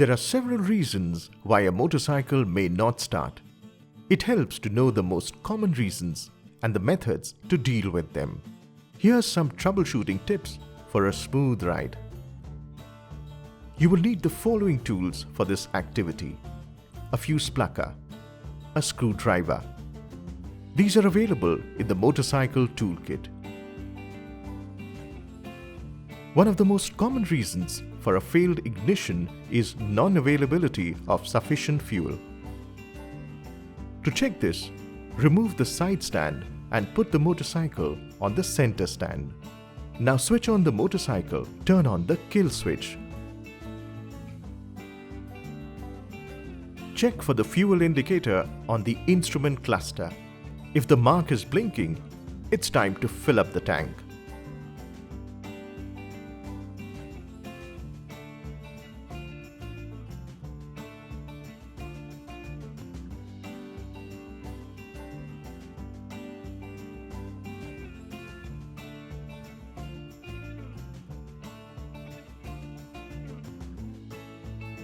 There are several reasons why a motorcycle may not start. It helps to know the most common reasons and the methods to deal with them. Here's some troubleshooting tips for a smooth ride. You will need the following tools for this activity: a fuse plucker, a screwdriver. These are available in the motorcycle toolkit. One of the most common reasons for a failed ignition is non-availability of sufficient fuel. To check this, remove the side stand and put the motorcycle on the center stand. Now switch on the motorcycle, turn on the kill switch. Check for the fuel indicator on the instrument cluster. If the mark is blinking, it's time to fill up the tank.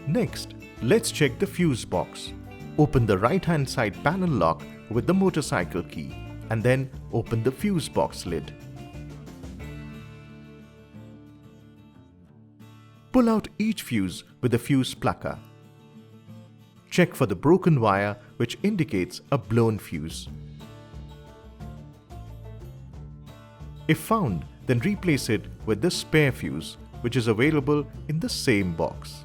Next, let's check the fuse box. Open the right-hand side panel lock with the motorcycle key and then open the fuse box lid. Pull out each fuse with the fuse plucker. Check for the broken wire, which indicates a blown fuse. If found, then replace it with the spare fuse, which is available in the same box.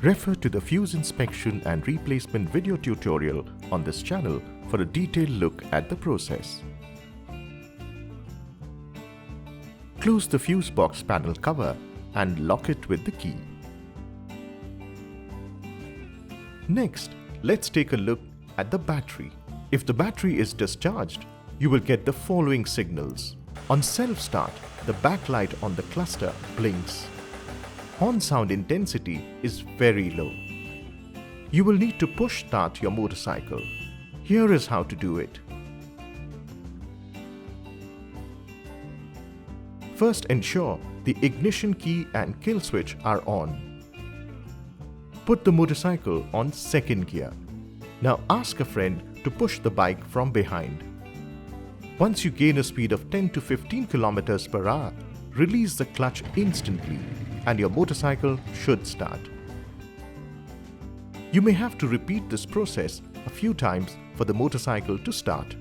Refer to the fuse inspection and replacement video tutorial on this channel for a detailed look at the process. Close the fuse box panel cover and lock it with the key. Next, let's take a look at the battery. If the battery is discharged, you will get the following signals. On self-start, the backlight on the cluster blinks. Horn sound intensity is very low. You will need to push start your motorcycle. Here is how to do it. First, ensure the ignition key and kill switch are on. Put the motorcycle on second gear. Now ask a friend to push the bike from behind. Once you gain a speed of 10 to 15 km per hour, release the clutch instantly and your motorcycle should start. You may have to repeat this process a few times for the motorcycle to start.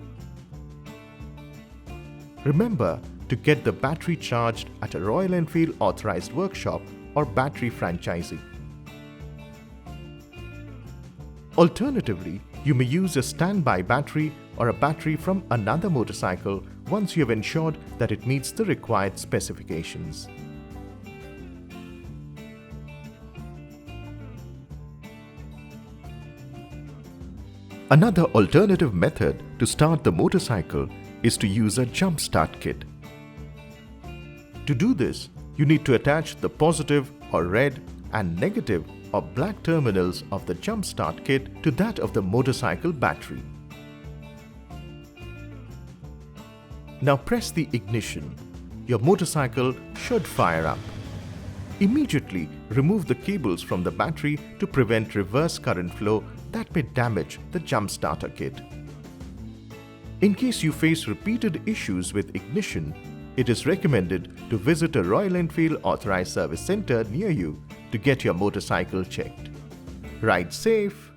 Remember to get the battery charged at a Royal Enfield authorized workshop or battery franchisee. Alternatively, you may use a standby battery or a battery from another motorcycle once you have ensured that it meets the required specifications. Another alternative method to start the motorcycle is to use a jump start kit. To do this, you need to attach the positive or red and negative or black terminals of the jump start kit to that of the motorcycle battery. Now press the ignition. Your motorcycle should fire up. Immediately remove the cables from the battery to prevent reverse current flow that may damage the jump starter kit. In case you face repeated issues with ignition, it is recommended to visit a Royal Enfield authorized service center near you to get your motorcycle checked. Ride safe!